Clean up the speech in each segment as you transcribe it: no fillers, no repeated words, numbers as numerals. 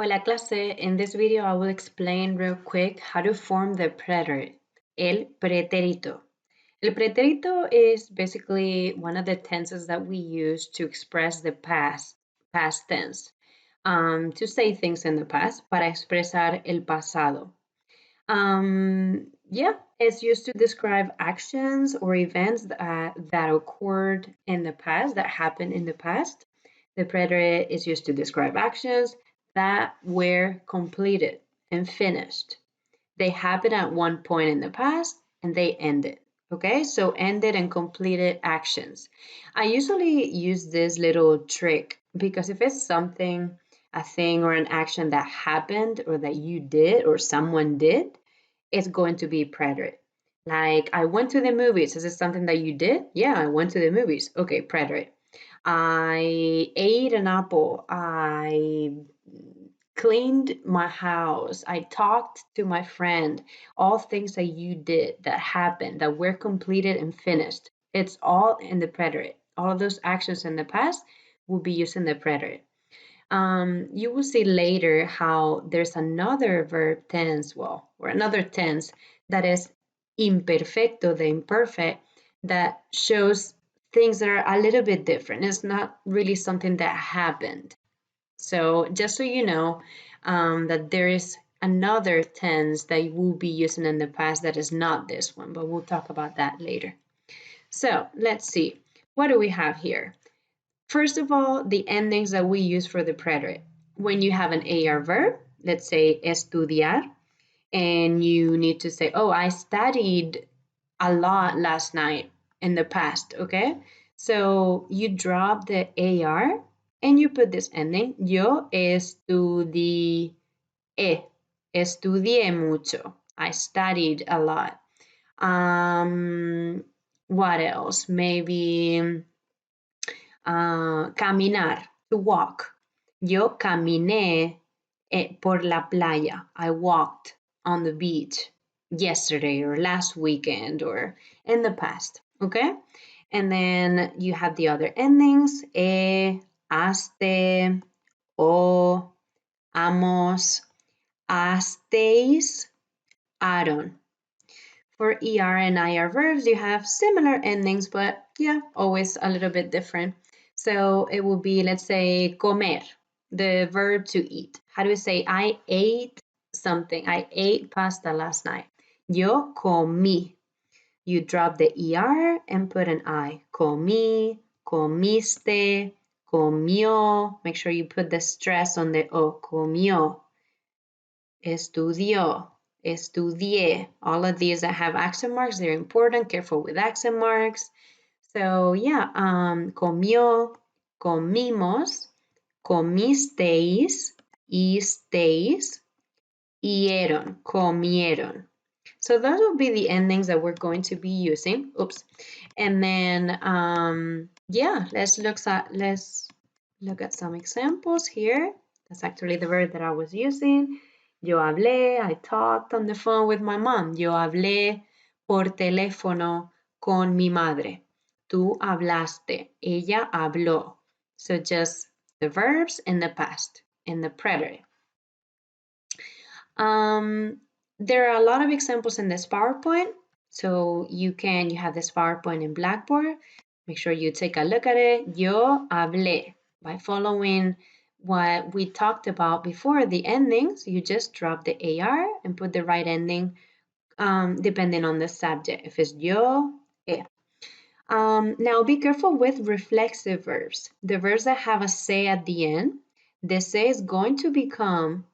Hola clase, in this video I will explain real quick how to form the preterite, el pretérito. El pretérito is basically one of the tenses that we use to express the past tense, to say things in the past, para expresar el pasado. Yeah, it's used to describe actions or events that occurred in the past, that happened in the past. The preterite is used to describe actions that were completed and finished. They happened at one point in the past and they ended. Okay, so ended and completed actions. I usually use this little trick because if it's something, a thing or an action that happened or that you did or someone did, it's going to be preterite. Like, I went to the movies. Is it something that you did? Yeah, I went to the movies. Okay, preterite. I ate an apple. I cleaned my house. I talked to my friend. All things that you did, that happened, that were completed and finished. It's all in the preterite. All of those actions in the past will be used in the preterite. You will see later how there's another verb tense, or another tense that is imperfecto, the imperfect, that shows things that are a little bit different. It's not really something that happened. So just so you know that there is another tense that you will be using in the past that is not this one, but we'll talk about that later. So let's see. What do we have here? First of all, the endings that we use for the preterite. When you have an AR verb, let's say estudiar, and you need to say, oh, I studied a lot last night in the past, okay? So you drop the AR and you put this ending. Yo estudié. Estudié mucho. I studied a lot. What else? Maybe caminar, to walk. Yo caminé por la playa. I walked on the beach yesterday or last weekend or in the past, okay? And then you have the other endings, haste, o, amos, hasteis, aron. For ER and IR verbs, you have similar endings, but yeah, always a little bit different. So it will be, let's say, comer, the verb to eat. How do we say, I ate something? I ate pasta last night. Yo comí. You drop the ER and put an I. Comí, comiste, comió. Make sure you put the stress on the O. Comió. Estudió, estudié. All of these that have accent marks, they're important. Careful with accent marks. So yeah, comió, comimos, comisteis, isteis, hieron, comieron. So those will be the endings that we're going to be using. Oops. And then yeah, let's look at some examples here. That's actually the verb that I was using. Yo hablé, I talked on the phone with my mom. Yo hablé por teléfono con mi madre. Tú hablaste, ella habló. So just the verbs in the past, in the preterite. There are a lot of examples in this PowerPoint. So you have this PowerPoint in Blackboard. Make sure you take a look at it. Yo hablé. By following what we talked about before, the endings, you just drop the AR and put the right ending depending on the subject. If it's yo, now be careful with reflexive verbs. The verbs that have a se at the end, the se is going to become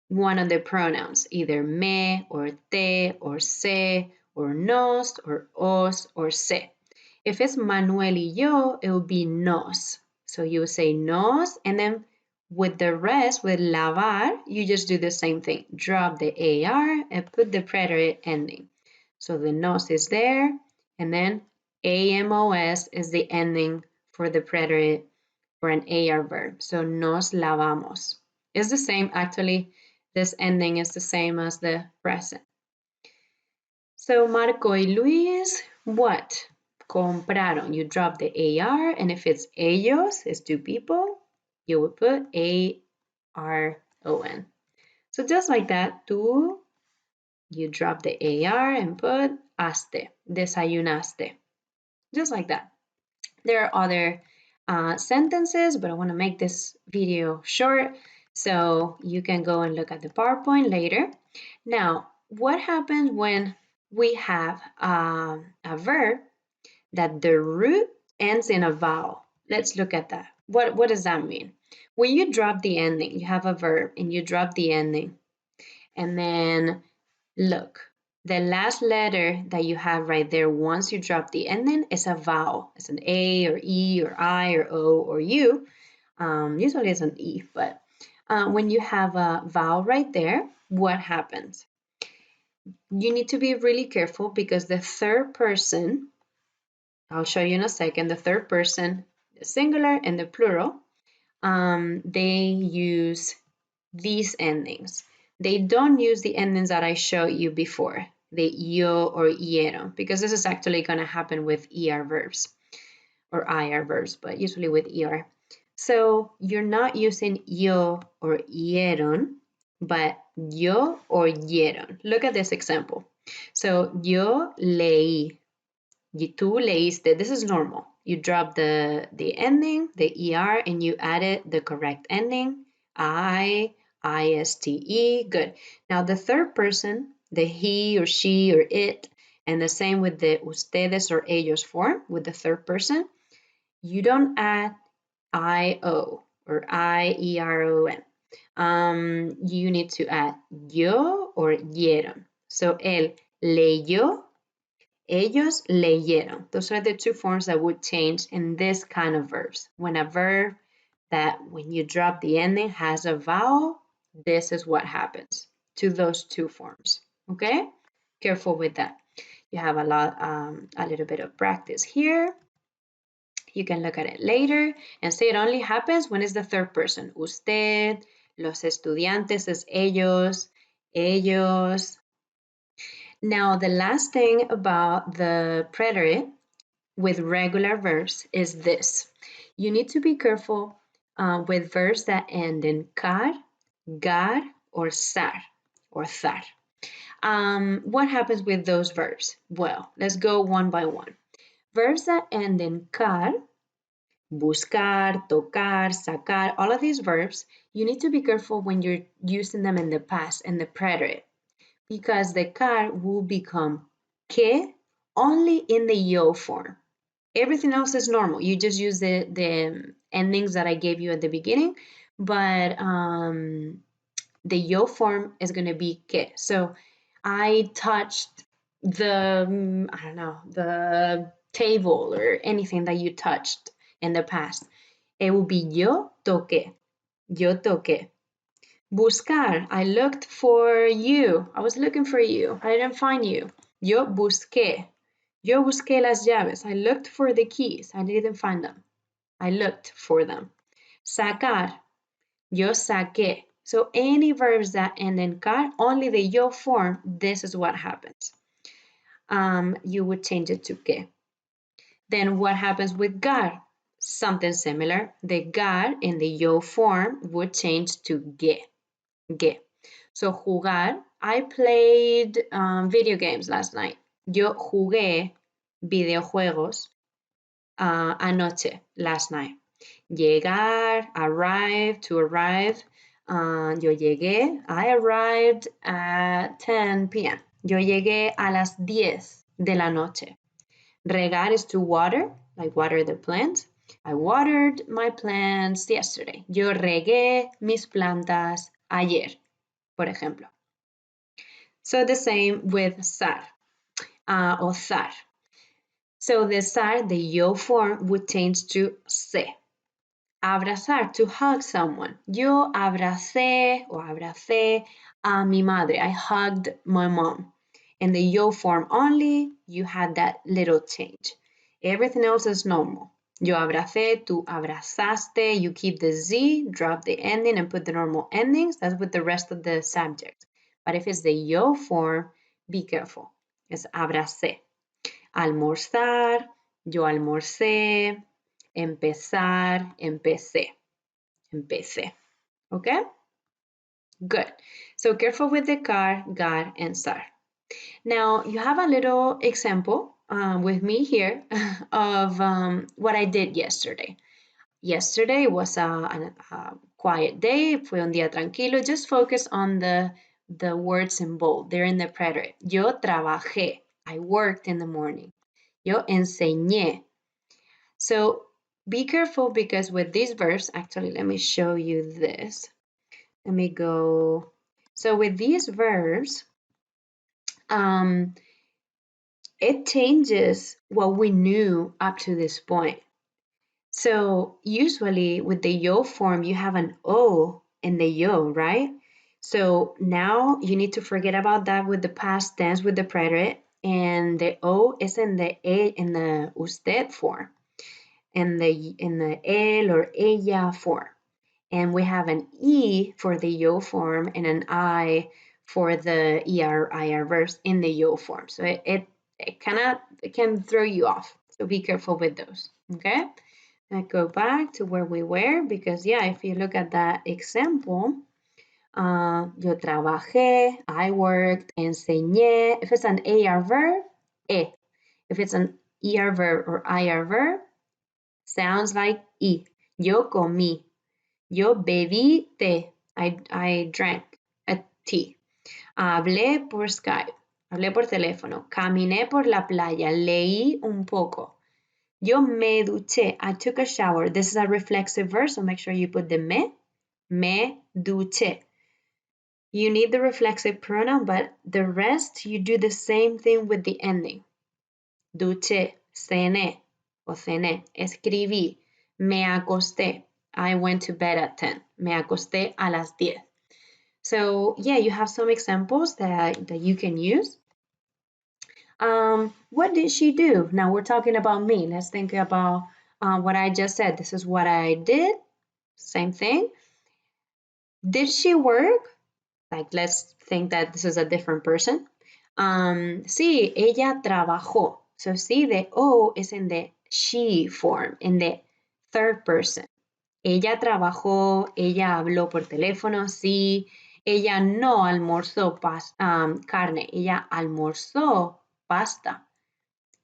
one of the pronouns, either me or te or se or nos or os or se. If it's Manuel y yo, it will be nos. So you say nos, and then with the rest, with lavar, you just do the same thing. Drop the AR and put the preterite ending. So the nos is there, and then AMOS is the ending for the preterite for an AR verb. So nos lavamos. It's the same, actually. This ending is the same as the present. So Marco y Luis, what? Compraron. You drop the AR, and if it's ellos, it's two people, you would put So just like that, tú, you drop the AR and put aste, desayunaste. Just like that. There are other sentences, but I want to make this video short so you can go and look at the PowerPoint later. Now, what happens when we have a verb that the root ends in a vowel? Let's look at that. What does that mean? When you drop the ending, you have a verb and you drop the ending, and then look, the last letter that you have right there once you drop the ending is a vowel. It's an A or E or I or O or U. Usually it's an E, but when you have a vowel right there, what happens? You need to be really careful because the third person, I'll show you in a second, the third person, the singular and the plural, they use these endings. They don't use the endings that I showed you before, the yo or iero, because this is actually going to happen with er verbs or ir verbs, but usually with er. So you're not using yo or ieron, but yo or yeron. Look at this example. So yo leí, tú leíste. This is normal. You drop the ending, the er, and you added the correct ending. I-S-T-E, good. Now the third person, the he or she or it, and the same with the ustedes or ellos form, with the third person, you don't add I-O or I-E-R-O-N. You need to add yo or yeron. So él leyó, ellos leyeron. Those are the two forms that would change in this kind of verbs. When a verb that when you drop the ending has a vowel, this is what happens to those two forms. Okay? Careful with that. You have a little bit of practice here. You can look at it later and say it only happens when it's the third person. Usted, los estudiantes es ellos, ellos. Now, the last thing about the preterite with regular verbs is this. You need to be careful with verbs that end in car, gar, or sar, or thar. What happens with those verbs? Well, let's go one by one. Verbs that end in car, buscar, tocar, sacar, all of these verbs, you need to be careful when you're using them in the past and the preterite, because the car will become que only in the yo form. Everything else is normal. You just use the endings that I gave you at the beginning, but the yo form is going to be que. So I touched the, I don't know, the table or anything that you touched in the past. It will be yo toqué. Yo toqué. Buscar. I looked for you. I was looking for you. I didn't find you. Yo busqué. Yo busqué las llaves. I looked for the keys. I didn't find them. I looked for them. Sacar. Yo saqué. So any verbs that end in car, only the yo form, this is what happens. You would change it to que. Then what happens with gar? Something similar. The gar in the yo form would change to ge. Ge. So jugar, I played video games last night. Yo jugué videojuegos anoche, last night. Llegar, arrive, to arrive. Yo llegué, I arrived at 10 p.m. Yo llegué a las 10 de la noche. Regar is to water, like water the plants. I watered my plants yesterday. Yo regué mis plantas ayer, por ejemplo. So the same with zar or zar. So the zar, the yo form, would change to se. Abrazar, to hug someone. Yo abracé o abracé a mi madre. I hugged my mom. In the yo form only, you had that little change. Everything else is normal. Yo abracé, tú abrazaste. You keep the Z, drop the ending, and put the normal endings. That's with the rest of the subject. But if it's the yo form, be careful. It's abracé. Almorzar, yo almorcé. Empezar, empecé. Empecé. Okay? Good. So careful with the car, got, and estar. Now you have a little example with me here of what I did yesterday. Yesterday was a quiet day, fue un día tranquilo. Just focus on the words in bold. They're in the preterite. Yo trabajé. I worked in the morning. Yo enseñé. So be careful because with these verbs, actually, let me show you this. Let me go. So with these verbs, um, it changes what we knew up to this point. So usually with the yo form, you have an O in the yo, right? So now you need to forget about that with the past tense with the preterite, and the O is in the usted form, in the él or ella form. And we have an E for the yo form and an I for the ER, IR verbs in the yo form. So it can throw you off. So be careful with those, okay? I go back to where we were because, yeah, if you look at that example, yo trabajé, I worked, enseñé. If it's an AR verb, E. If it's an ER verb or IR verb, sounds like I. Yo comí. Yo bebí té. I drank a tea. Hablé por Skype. Hablé por teléfono. Caminé por la playa. Leí un poco. Yo me duché. I took a shower. This is a reflexive verb, so make sure you put the me. Me duché. You need the reflexive pronoun, but the rest, you do the same thing with the ending. Duché, cené o cené, escribí, me acosté. I went to bed at 10. Me acosté a las 10. So yeah, you have some examples that you can use. What did she do? Now we're talking about me. Let's think about what I just said. This is what I did. Same thing. Did she work? Like, let's think that this is a different person. Sí, ella trabajó. So see, the O is in the she form, in the third person. Ella trabajó, ella habló por teléfono, sí. Ella no almorzó carne, ella almorzó pasta.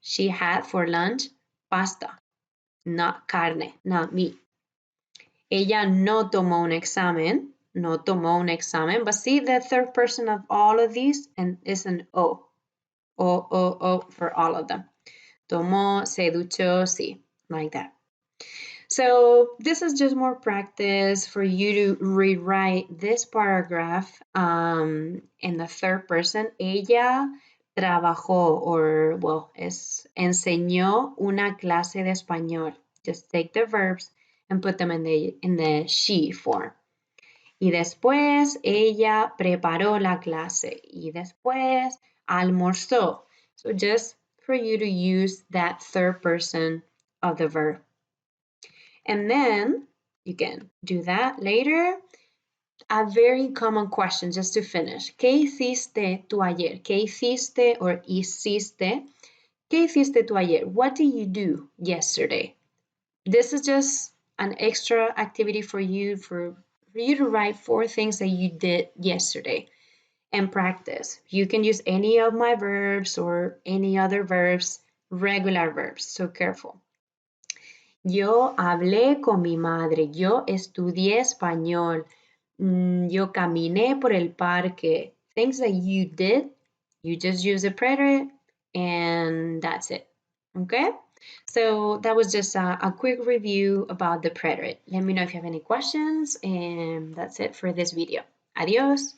She had for lunch pasta, not carne, not meat. Ella no tomó un examen, no tomó un examen, but see the third person of all of these and is an O. O for all of them. Tomó, se duchó, sí, like that. So this is just more practice for you to rewrite this paragraph in the third person. Ella trabajó, or well, enseñó una clase de español. Just take the verbs and put them in the she form. Y después ella preparó la clase. Y después almorzó. So just for you to use that third person of the verb. And then you can do that later. A very common question just to finish. ¿Qué hiciste tú ayer? ¿Qué hiciste or hiciste? ¿Qué hiciste tú ayer? What did you do yesterday? This is just an extra activity for you for you to write 4 things that you did yesterday and practice. You can use any of my verbs or any other verbs, regular verbs, so careful. Yo hablé con mi madre, yo estudié español, yo caminé por el parque. Things that you did, you just use a preterite and that's it. Okay? So that was just a quick review about the preterite. Let me know if you have any questions, and that's it for this video. Adios.